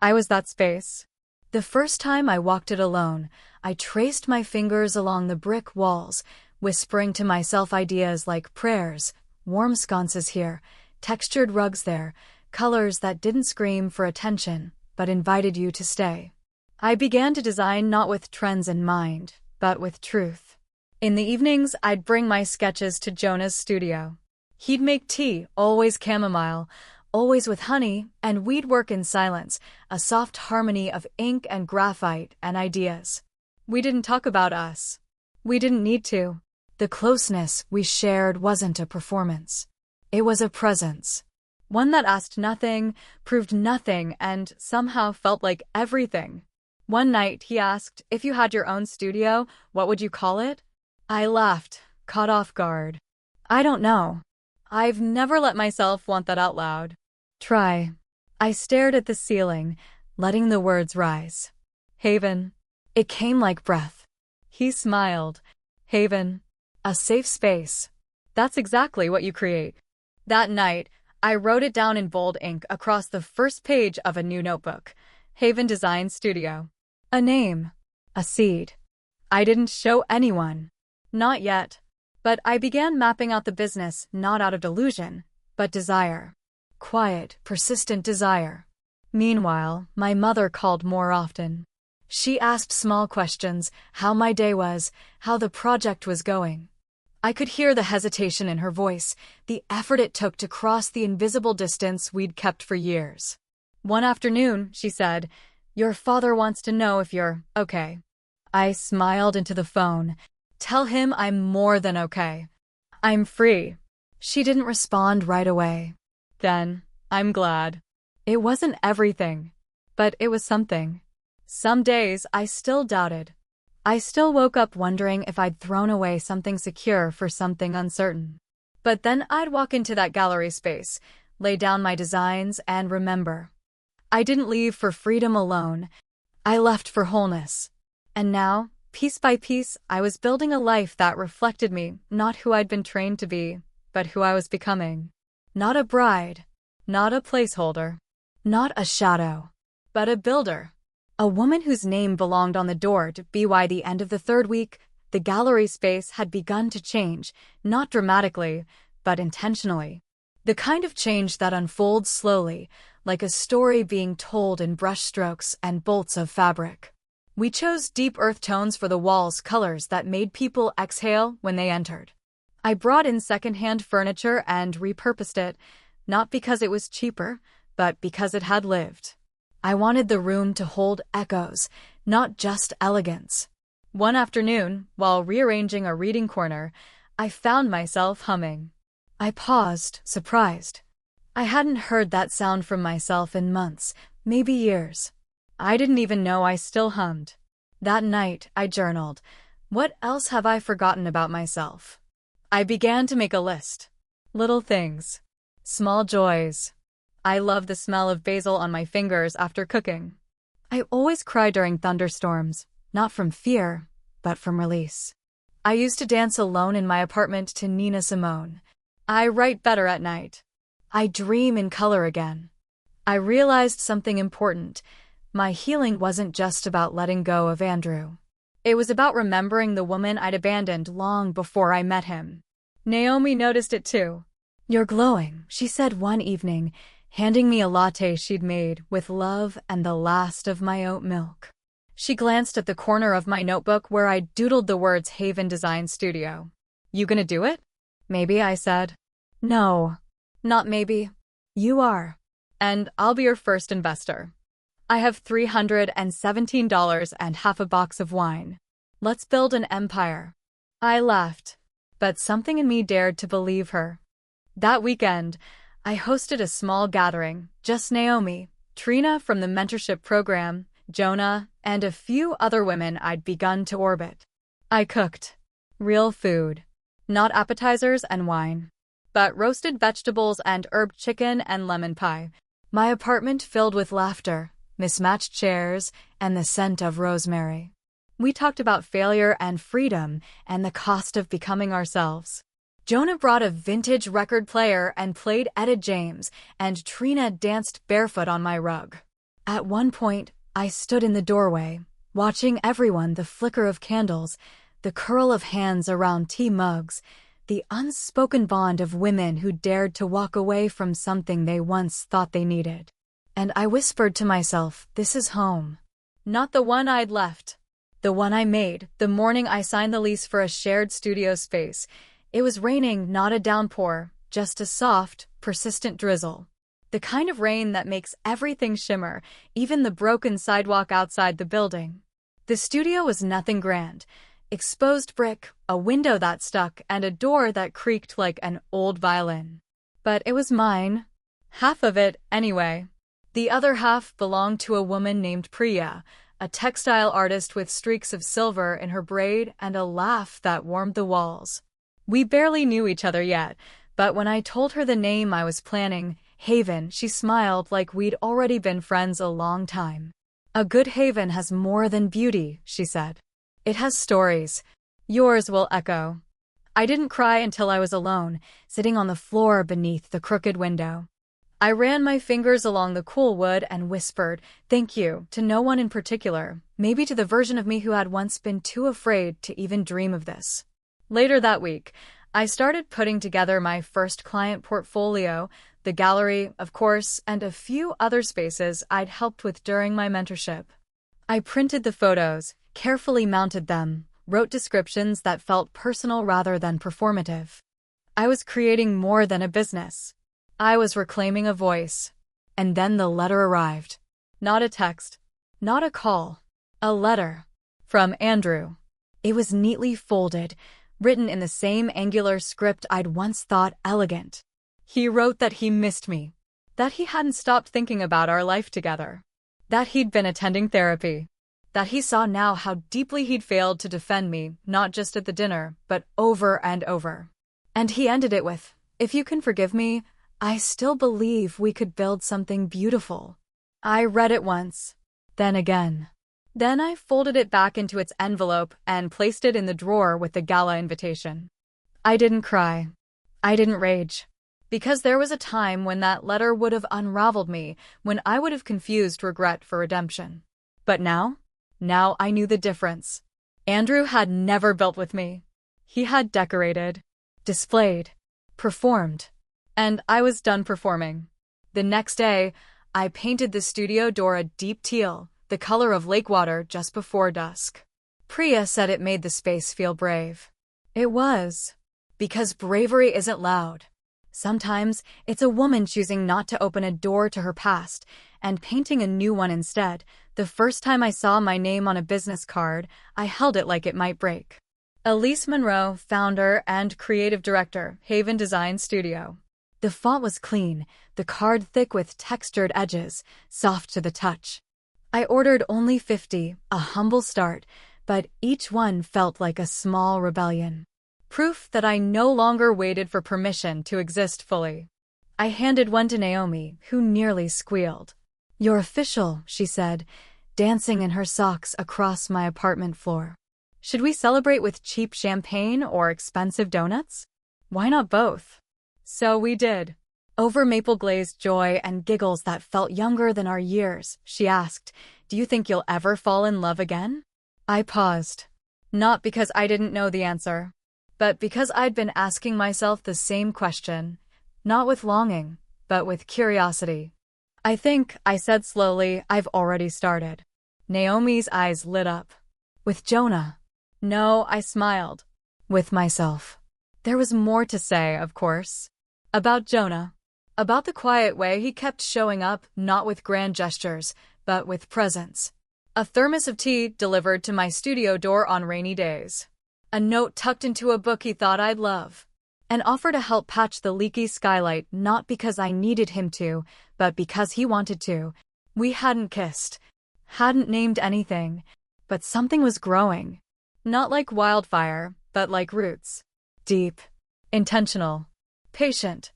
I was that space. The first time I walked it alone, I traced my fingers along the brick walls, whispering to myself ideas like prayers, warm sconces here, textured rugs there, colors that didn't scream for attention, but invited you to stay. I began to design not with trends in mind, but with truth. In the evenings, I'd bring my sketches to Jonah's studio. He'd make tea, always chamomile, always with honey, and we'd work in silence, a soft harmony of ink and graphite and ideas. We didn't talk about us. We didn't need to. The closeness we shared wasn't a performance. It was a presence. One that asked nothing, proved nothing, and somehow felt like everything. One night, he asked, if you had your own studio, what would you call it? I laughed, caught off guard. I don't know. I've never let myself want that out loud. Try. I stared at the ceiling, letting the words rise. Haven. It came like breath. He smiled. Haven. A safe space. That's exactly what you create. That night, I wrote it down in bold ink across the first page of a new notebook. Haven Design Studio. A name. A seed. I didn't show anyone. Not yet. But I began mapping out the business not out of delusion, but desire. Quiet, persistent desire. Meanwhile, my mother called more often. She asked small questions, how my day was, how the project was going. I could hear the hesitation in her voice, the effort it took to cross the invisible distance we'd kept for years. One afternoon, she said, "Your father wants to know if you're okay." I smiled into the phone. Tell him I'm more than okay. I'm free. She didn't respond right away. Then, I'm glad. It wasn't everything, but it was something. Some days I still doubted. I still woke up wondering if I'd thrown away something secure for something uncertain. But then I'd walk into that gallery space, lay down my designs, and remember. I didn't leave for freedom alone. I left for wholeness. And now, piece by piece, I was building a life that reflected me, not who I'd been trained to be, but who I was becoming. Not a bride, not a placeholder, not a shadow, but a builder. A woman whose name belonged on the door to be. By the end of the third week, the gallery space had begun to change, not dramatically, but intentionally. The kind of change that unfolds slowly, like a story being told in brushstrokes and bolts of fabric. We chose deep earth tones for the walls, colors that made people exhale when they entered. I brought in secondhand furniture and repurposed it, not because it was cheaper, but because it had lived. I wanted the room to hold echoes, not just elegance. One afternoon, while rearranging a reading corner, I found myself humming. I paused, surprised. I hadn't heard that sound from myself in months, maybe years. I didn't even know I still hummed. That night, I journaled. What else have I forgotten about myself? I began to make a list. Little things. Small joys. I love the smell of basil on my fingers after cooking. I always cry during thunderstorms, not from fear, but from release. I used to dance alone in my apartment to Nina Simone. I write better at night. I dream in color again. I realized something important. My healing wasn't just about letting go of Andrew. It was about remembering the woman I'd abandoned long before I met him. Naomi noticed it too. "You're glowing," she said one evening, handing me a latte she'd made with love and the last of my oat milk. She glanced at the corner of my notebook where I'd doodled the words Haven Design Studio. "You gonna do it?" "Maybe," I said. "No, not maybe. You are. And I'll be your first investor. I have $317 and half a box of wine. Let's build an empire." I laughed, but something in me dared to believe her. That weekend, I hosted a small gathering, just Naomi, Trina from the mentorship program, Jonah, and a few other women I'd begun to orbit. I cooked. Real food. Not appetizers and wine, but roasted vegetables and herb chicken and lemon pie. My apartment filled with laughter, mismatched chairs, and the scent of rosemary. We talked about failure and freedom and the cost of becoming ourselves. Jonah brought a vintage record player and played Etta James, and Trina danced barefoot on my rug. At one point, I stood in the doorway, watching everyone, the flicker of candles, the curl of hands around tea mugs, the unspoken bond of women who dared to walk away from something they once thought they needed. And I whispered to myself, this is home. Not the one I'd left. The one I made, the morning I signed the lease for a shared studio space. It was raining, not a downpour, just a soft, persistent drizzle. The kind of rain that makes everything shimmer, even the broken sidewalk outside the building. The studio was nothing grand. Exposed brick, a window that stuck, and a door that creaked like an old violin. But it was mine. Half of it, anyway. The other half belonged to a woman named Priya, a textile artist with streaks of silver in her braid and a laugh that warmed the walls. We barely knew each other yet, but when I told her the name I was planning, Haven, she smiled like we'd already been friends a long time. A good haven has more than beauty, she said. It has stories. Yours will echo. I didn't cry until I was alone, sitting on the floor beneath the crooked window. I ran my fingers along the cool wood and whispered, thank you, to no one in particular, maybe to the version of me who had once been too afraid to even dream of this. Later that week, I started putting together my first client portfolio, the gallery, of course, and a few other spaces I'd helped with during my mentorship. I printed the photos, carefully mounted them, wrote descriptions that felt personal rather than performative. I was creating more than a business. I was reclaiming a voice. And then the letter arrived. Not a text. Not a call. A letter. From Andrew. It was neatly folded, written in the same angular script I'd once thought elegant. He wrote that he missed me. That he hadn't stopped thinking about our life together. That he'd been attending therapy. That he saw now how deeply he'd failed to defend me, not just at the dinner, but over and over. And he ended it with, if you can forgive me, I still believe we could build something beautiful. I read it once, then again. Then I folded it back into its envelope and placed it in the drawer with the gala invitation. I didn't cry. I didn't rage. Because there was a time when that letter would have unraveled me, when I would have confused regret for redemption. But now I knew the difference. Andrew had never built with me. He had decorated, displayed, performed. And I was done performing. The next day, I painted the studio door a deep teal, the color of lake water just before dusk. Priya said it made the space feel brave. It was. Because bravery isn't loud. Sometimes it's a woman choosing not to open a door to her past and painting a new one instead. The first time I saw my name on a business card, I held it like it might break. Elise Monroe, founder and creative director, Haven Design Studio. The font was clean, the card thick with textured edges, soft to the touch. I ordered only 50, a humble start, but each one felt like a small rebellion. Proof that I no longer waited for permission to exist fully. I handed one to Naomi, who nearly squealed. You're official, she said, dancing in her socks across my apartment floor. Should we celebrate with cheap champagne or expensive donuts? Why not both? So we did. Over maple-glazed joy and giggles that felt younger than our years, she asked, do you think you'll ever fall in love again? I paused. Not because I didn't know the answer, but because I'd been asking myself the same question, not with longing, but with curiosity. I think, I said slowly, I've already started. Naomi's eyes lit up. With Jonah. No, I smiled. With myself. There was more to say, of course. About Jonah. About the quiet way he kept showing up, not with grand gestures, but with presence. A thermos of tea delivered to my studio door on rainy days. A note tucked into a book he thought I'd love. An offer to help patch the leaky skylight, not because I needed him to, but because he wanted to. We hadn't kissed. Hadn't named anything. But something was growing. Not like wildfire, but like roots. Deep. Intentional. Patient.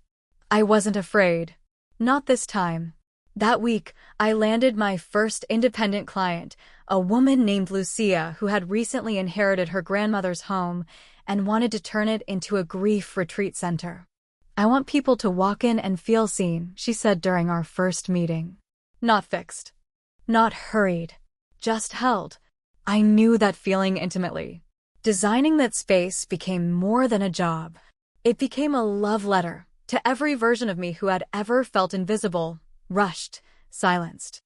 I wasn't afraid. Not this time. That week, I landed my first independent client, a woman named Lucia who had recently inherited her grandmother's home and wanted to turn it into a grief retreat center. I want people to walk in and feel seen, she said during our first meeting. Not fixed. Not hurried, just held. I knew that feeling intimately. Designing that space became more than a job. It became a love letter to every version of me who had ever felt invisible, rushed, silenced.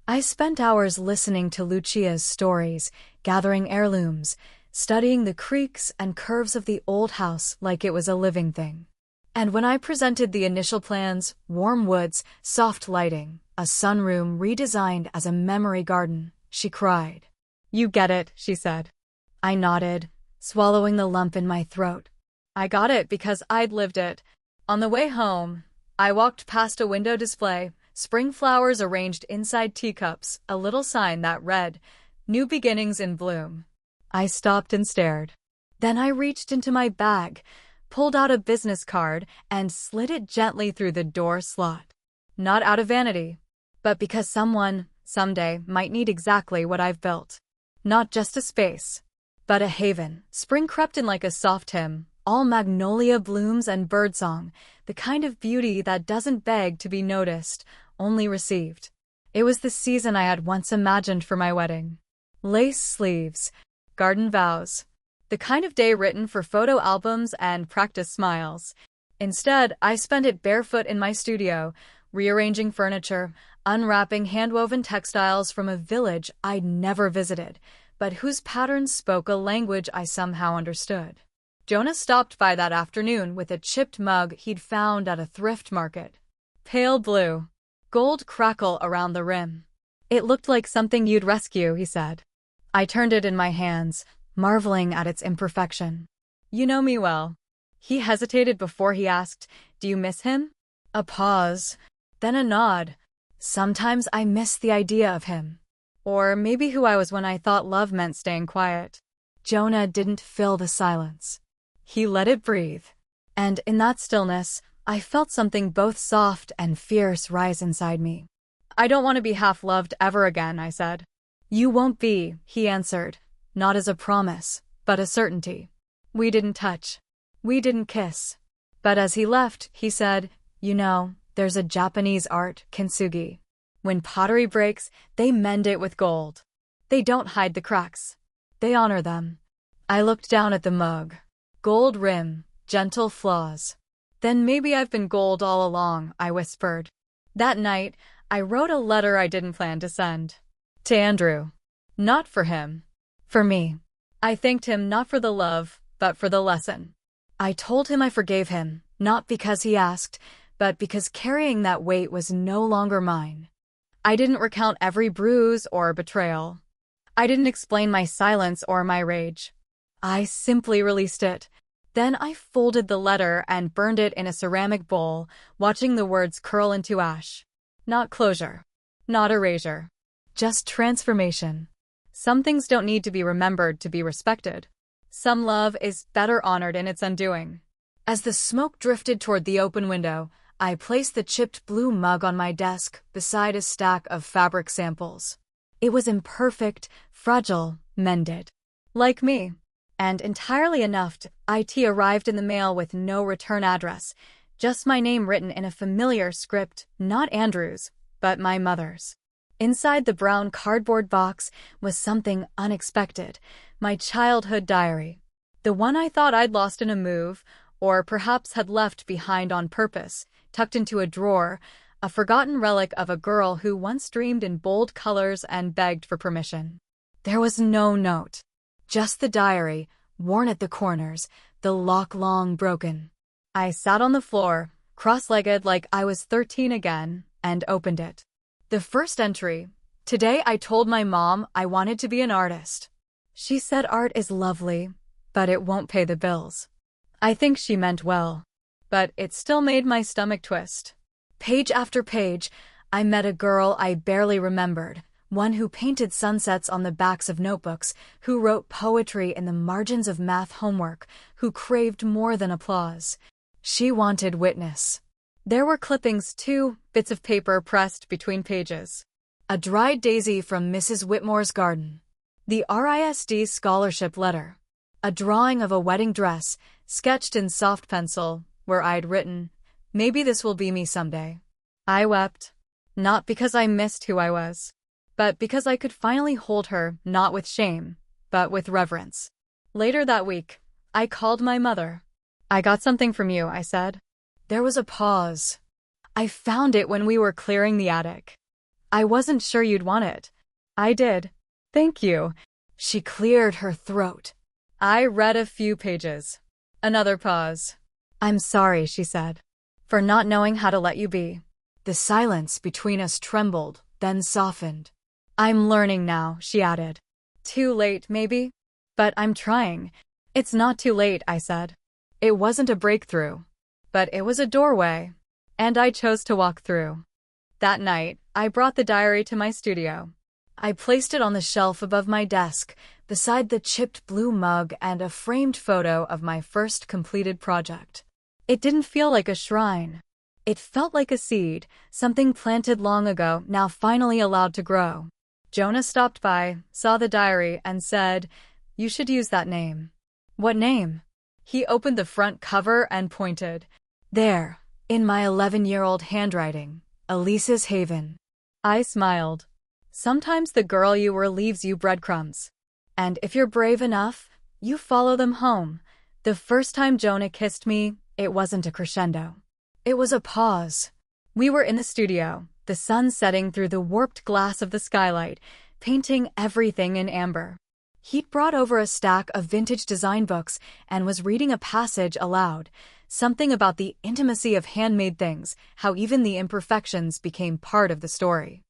I spent hours listening to Lucia's stories, gathering heirlooms, studying the creaks and curves of the old house like it was a living thing. And when I presented the initial plans, warm woods, soft lighting, a sunroom redesigned as a memory garden, she cried. "You get it," she said. I nodded, swallowing the lump in my throat. I got it because I'd lived it. On the way home, I walked past a window display, spring flowers arranged inside teacups, a little sign that read, "New beginnings in bloom." I stopped and stared. Then I reached into my bag, pulled out a business card, and slid it gently through the door slot. Not out of vanity, but because someone, someday, might need exactly what I've built. Not just a space, but a haven. Spring crept in like a soft hymn, all magnolia blooms and birdsong, the kind of beauty that doesn't beg to be noticed, only received. It was the season I had once imagined for my wedding. Lace sleeves, garden vows, the kind of day written for photo albums and practice smiles. Instead, I spent it barefoot in my studio, rearranging furniture, unwrapping hand-woven textiles from a village I'd never visited, but whose patterns spoke a language I somehow understood. Jonah stopped by that afternoon with a chipped mug he'd found at a thrift market. Pale blue, gold crackle around the rim. "It looked like something you'd rescue," he said. I turned it in my hands, marveling at its imperfection. "You know me well." He hesitated before he asked, "Do you miss him?" A pause, then a nod. "Sometimes I miss the idea of him. Or maybe who I was when I thought love meant staying quiet." Jonah didn't fill the silence. He let it breathe. And in that stillness, I felt something both soft and fierce rise inside me. "I don't want to be half-loved ever again," I said. "You won't be," he answered, not as a promise, but a certainty. We didn't touch. We didn't kiss. But as he left, he said, "You know, there's a Japanese art, kintsugi. When pottery breaks, they mend it with gold. They don't hide the cracks. They honor them." I looked down at the mug. Gold rim, gentle flaws. "Then maybe I've been gold all along," I whispered. That night, I wrote a letter I didn't plan to send. To Andrew. Not for him. For me. I thanked him not for the love, but for the lesson. I told him I forgave him, not because he asked, but because carrying that weight was no longer mine. I didn't recount every bruise or betrayal. I didn't explain my silence or my rage. I simply released it. Then I folded the letter and burned it in a ceramic bowl, watching the words curl into ash. Not closure. Not erasure. Just transformation. Some things don't need to be remembered to be respected. Some love is better honored in its undoing. As the smoke drifted toward the open window, I placed the chipped blue mug on my desk beside a stack of fabric samples. It was imperfect, fragile, mended. Like me. And entirely enough, it arrived in the mail with no return address, just my name written in a familiar script, not Andrew's, but my mother's. Inside the brown cardboard box was something unexpected, my childhood diary. The one I thought I'd lost in a move, or perhaps had left behind on purpose, tucked into a drawer, a forgotten relic of a girl who once dreamed in bold colors and begged for permission. There was no note. Just the diary, worn at the corners, the lock long broken. I sat on the floor, cross-legged like I was 13 again, and opened it. The first entry. Today I told my mom I wanted to be an artist. She said art is lovely, but it won't pay the bills. I think she meant well, but it still made my stomach twist. Page after page, I met a girl I barely remembered, one who painted sunsets on the backs of notebooks, who wrote poetry in the margins of math homework, who craved more than applause. She wanted witness. There were clippings too, bits of paper pressed between pages. A dried daisy from Mrs. Whitmore's garden. The RISD scholarship letter. A drawing of a wedding dress, sketched in soft pencil, where I'd written, "Maybe this will be me someday." I wept. Not because I missed who I was, but because I could finally hold her, not with shame, but with reverence. Later that week, I called my mother. "I got something from you," I said. There was a pause. "I found it when we were clearing the attic. I wasn't sure you'd want it." "I did. Thank you." She cleared her throat. I read a few pages. Another pause. "I'm sorry," she said, "for not knowing how to let you be." The silence between us trembled, then softened. "I'm learning now," she added. "Too late, maybe? But I'm trying." "It's not too late," I said. It wasn't a breakthrough, but it was a doorway, and I chose to walk through. That night, I brought the diary to my studio. I placed it on the shelf above my desk, beside the chipped blue mug and a framed photo of my first completed project. It didn't feel like a shrine. It felt like a seed, something planted long ago, now finally allowed to grow. Jonah stopped by, saw the diary, and said, "You should use that name." "What name?" He opened the front cover and pointed. "There, in my 11-year-old handwriting, Elise's Haven." I smiled. Sometimes the girl you were leaves you breadcrumbs. And if you're brave enough, you follow them home. The first time Jonah kissed me, it wasn't a crescendo. It was a pause. We were in the studio, the sun setting through the warped glass of the skylight, painting everything in amber. He'd brought over a stack of vintage design books and was reading a passage aloud, something about the intimacy of handmade things, how even the imperfections became part of the story.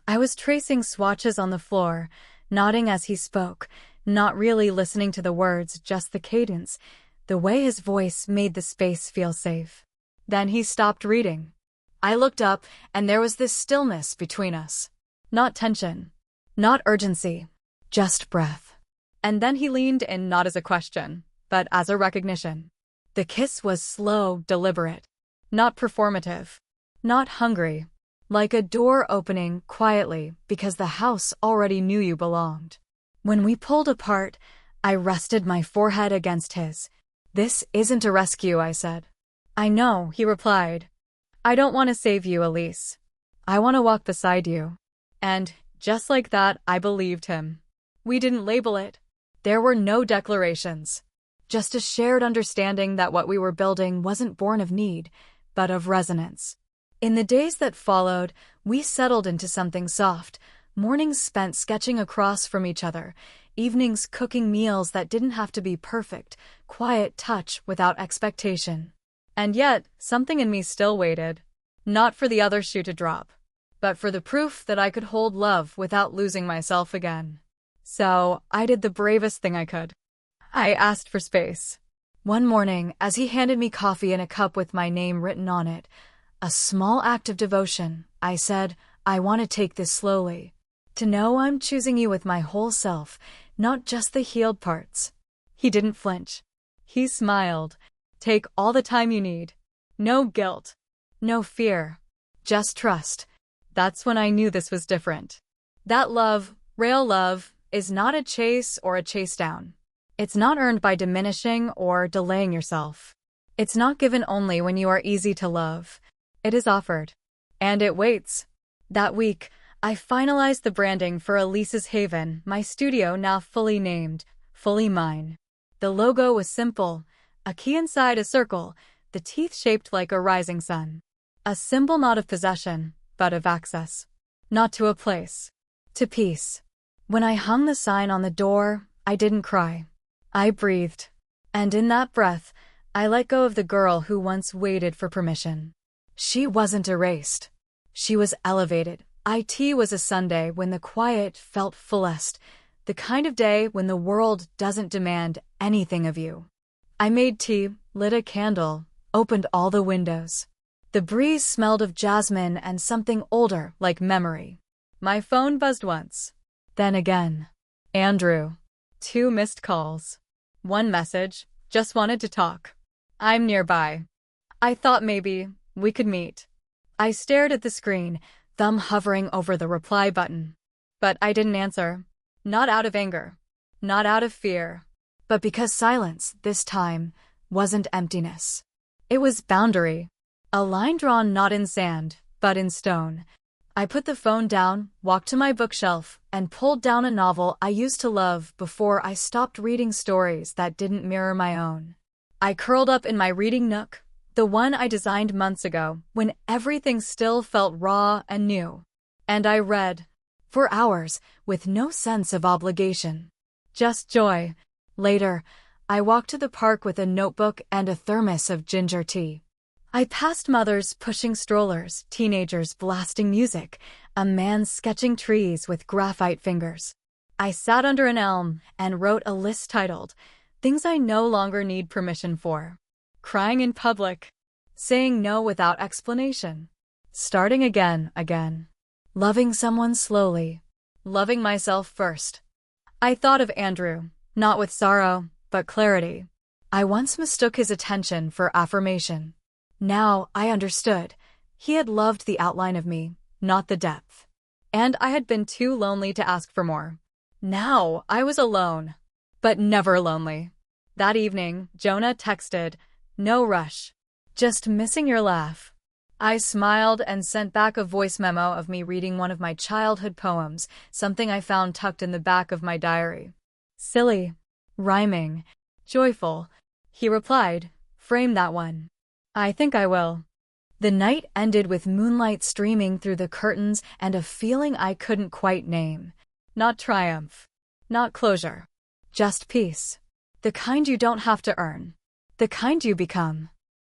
I was tracing swatches on the floor, nodding as he spoke, not really listening to the words, just the cadence, the way his voice made the space feel safe. Then he stopped reading. I looked up, and there was this stillness between us. Not tension, not urgency, just breath. And then he leaned in, not as a question, but as a recognition. The kiss was slow, deliberate, not performative, not hungry, like a door opening quietly because the house already knew you belonged. When we pulled apart, I rested my forehead against his. "This isn't a rescue," I said. "I know," he replied. "I don't want to save you, Elise. I want to walk beside you." And, just like that, I believed him. We didn't label it. There were no declarations. Just a shared understanding that what we were building wasn't born of need, but of resonance. In the days that followed, we settled into something soft, mornings spent sketching across from each other, evenings cooking meals that didn't have to be perfect, quiet touch without expectation. And yet, something in me still waited. Not for the other shoe to drop, but for the proof that I could hold love without losing myself again. So, I did the bravest thing I could. I asked for space. One morning, as he handed me coffee in a cup with my name written on it, a small act of devotion, I said, "I want to take this slowly. To know I'm choosing you with my whole self, not just the healed parts." He didn't flinch. He smiled. "Take all the time you need. No guilt. No fear. Just trust." That's when I knew this was different. That love, real love, is not a chase or a chase down. It's not earned by diminishing or delaying yourself. It's not given only when you are easy to love. It is offered. And it waits. That week, I finalized the branding for Elise's Haven, my studio now fully named, fully mine. The logo was simple, a key inside a circle, the teeth shaped like a rising sun. A symbol not of possession, but of access. Not to a place. To peace. When I hung the sign on the door, I didn't cry. I breathed. And in that breath, I let go of the girl who once waited for permission. She wasn't erased. She was elevated. It was a Sunday when the quiet felt fullest, the kind of day when the world doesn't demand anything of you. I made tea, lit a candle, opened all the windows. The breeze smelled of jasmine and something older, like memory. My phone buzzed once. Then again. Andrew. 2 missed calls. 1 message, "Just wanted to talk. I'm nearby. I thought maybe we could meet." I stared at the screen, thumb hovering over the reply button. But I didn't answer. Not out of anger. Not out of fear. But because silence, this time, wasn't emptiness. It was boundary. A line drawn not in sand, but in stone. I put the phone down, walked to my bookshelf, and pulled down a novel I used to love before I stopped reading stories that didn't mirror my own. I curled up in my reading nook, the one I designed months ago, when everything still felt raw and new. And I read. For hours, with no sense of obligation. Just joy. Later, I walked to the park with a notebook and a thermos of ginger tea. I passed mothers pushing strollers, teenagers blasting music, a man sketching trees with graphite fingers. I sat under an elm and wrote a list titled, Things I No Longer Need Permission For. Crying in public. Saying no without explanation. Starting again. Loving someone slowly. Loving myself first. I thought of Andrew, not with sorrow, but clarity. I once mistook his attention for affirmation. Now I understood. He had loved the outline of me, not the depth. And I had been too lonely to ask for more. Now I was alone, but never lonely. That evening, Jonah texted, "No rush. Just missing your laugh." I smiled and sent back a voice memo of me reading one of my childhood poems, something I found tucked in the back of my diary. Silly, rhyming, joyful. He replied, "Frame that one." I think I will. The night ended with moonlight streaming through the curtains and a feeling I couldn't quite name. Not triumph. Not closure. Just peace. The kind you don't have to earn. The kind you become.